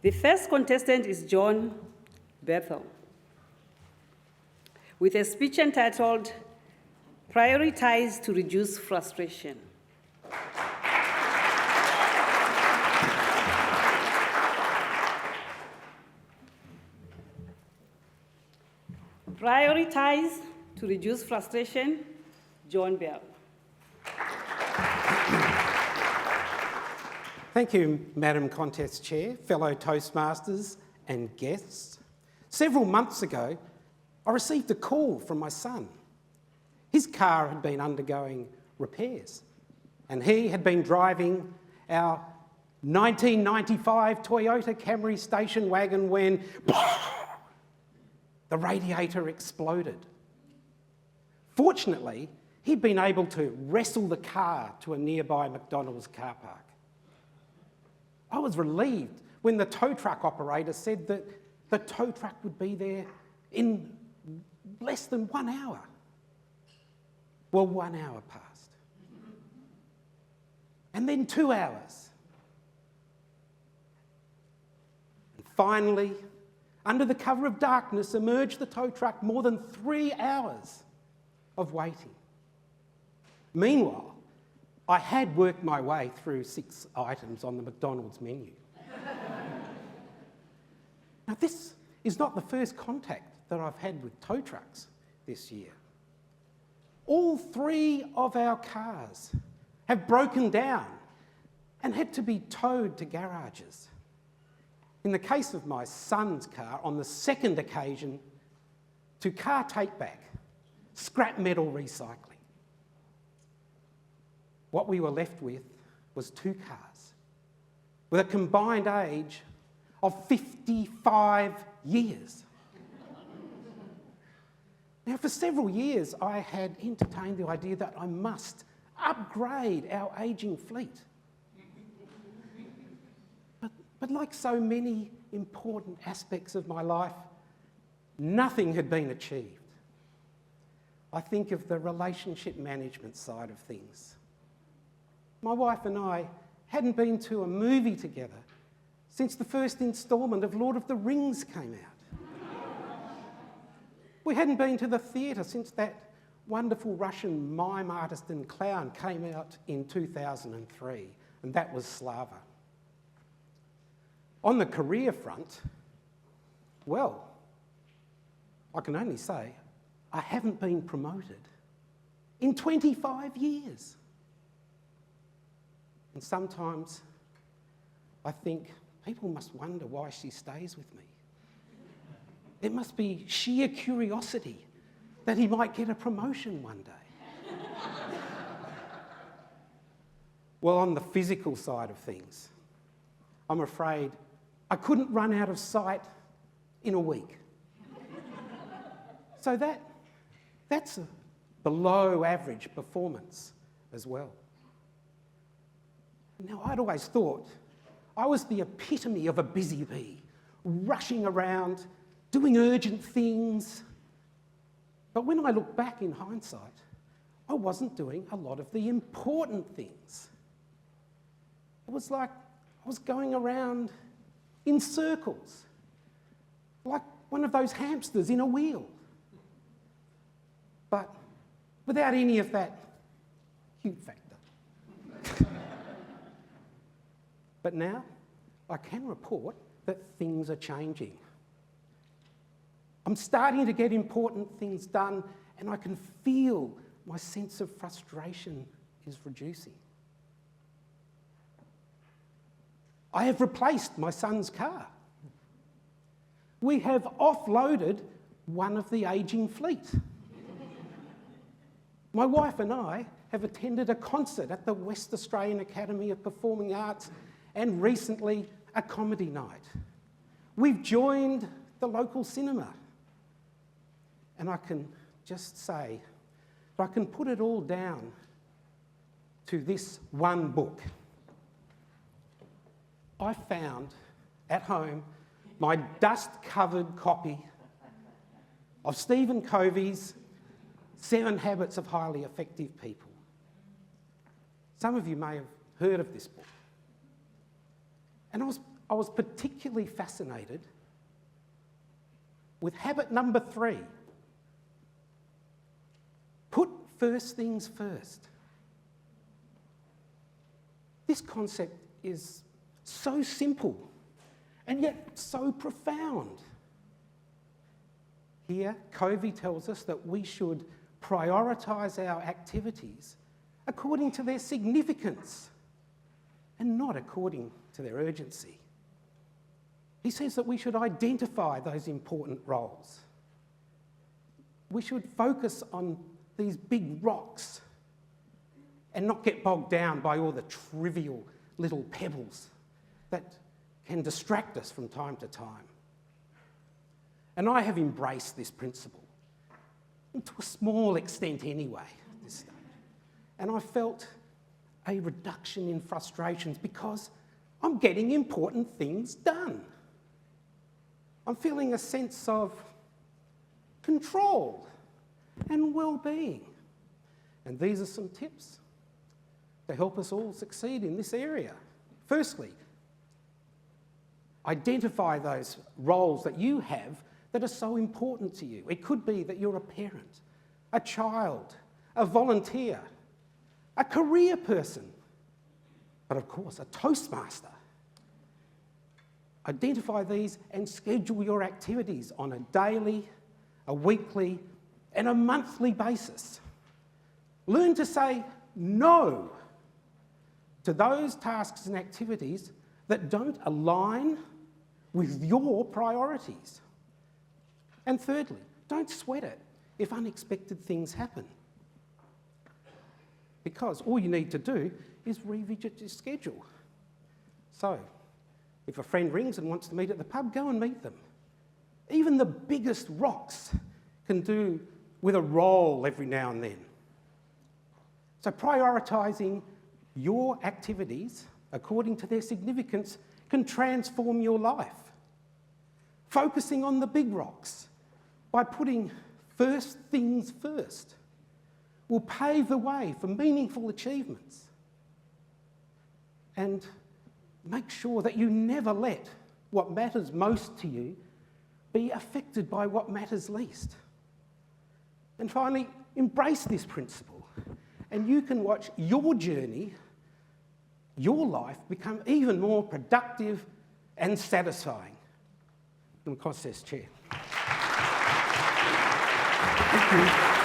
The first contestant is John Bethel, with a speech entitled, Prioritize to Reduce Frustration. Prioritize to reduce frustration, John Bell. Thank you, Madam Contest Chair, fellow Toastmasters and guests. Several months ago, I received a call from my son. His car had been undergoing repairs, and he had been driving our 1995 Toyota Camry station wagon when the radiator exploded. Fortunately, he'd been able to wrestle the car to a nearby McDonald's car park. I was relieved when the tow truck operator said that the tow truck would be there in less than 1 hour. Well, 1 hour passed. And then 2 hours. And finally, under the cover of darkness, emerged the tow truck, more than 3 hours of waiting. Meanwhile, I had worked my way through 6 items on the McDonald's menu. Now, this is not the first contact that I've had with tow trucks this year. All 3 of our cars have broken down and had to be towed to garages. In the case of my son's car, on the second occasion, to car take-back, scrap metal recycling. What we were left with was 2 cars with a combined age of 55 years. Now, for several years, I had entertained the idea that I must upgrade our ageing fleet. But like so many important aspects of my life, nothing had been achieved. I think of the relationship management side of things. My wife and I hadn't been to a movie together since the first instalment of Lord of the Rings came out. We hadn't been to the theatre since that wonderful Russian mime artist and clown came out in 2003, and that was Slava. On the career front, well, I can only say I haven't been promoted in 25 years. And sometimes I think people must wonder why she stays with me. It must be sheer curiosity that he might get a promotion one day. Well, on the physical side of things, I'm afraid I couldn't run out of sight in a week. So that's a below average performance as well. Now, I'd always thought I was the epitome of a busy bee, rushing around, doing urgent things. But when I look back in hindsight, I wasn't doing a lot of the important things. It was like I was going around in circles, like one of those hamsters in a wheel. But without any of that cute factor. But now, I can report that things are changing. I'm starting to get important things done, and I can feel my sense of frustration is reducing. I have replaced my son's car. We have offloaded one of the ageing fleet. My wife and I have attended a concert at the West Australian Academy of Performing Arts and recently a comedy night. We've joined the local cinema. And I can just say, if I can put it all down to this one book. I found at home my dust-covered copy of Stephen Covey's 7 Habits of Highly Effective People. Some of you may have heard of this book. And I was particularly fascinated with habit number 3. Put first things first. This concept is so simple and yet so profound. Here, Covey tells us that we should prioritise our activities according to their significance and not according to their urgency. He says that we should identify those important roles. We should focus on these big rocks and not get bogged down by all the trivial little pebbles that can distract us from time to time. And I have embraced this principle, to a small extent anyway, at this stage. And I felt a reduction in frustrations because I'm getting important things done. I'm feeling a sense of control and well-being. And these are some tips to help us all succeed in this area. Firstly, identify those roles that you have that are so important to you. It could be that you're a parent, a child, a volunteer, a career person, but of course, a Toastmaster. Identify these and schedule your activities on a daily, a weekly, and a monthly basis. Learn to say no to those tasks and activities that don't align with your priorities. And thirdly, don't sweat it if unexpected things happen, because all you need to do is revisit your schedule. So, if a friend rings and wants to meet at the pub, go and meet them. Even the biggest rocks can do with a roll every now and then. So prioritising your activities according to their significance can transform your life. Focusing on the big rocks by putting first things first will pave the way for meaningful achievements. And make sure that you never let what matters most to you be affected by what matters least. And finally, embrace this principle, and you can watch your journey, your life, become even more productive and satisfying. And of course, says Chair. Thank you.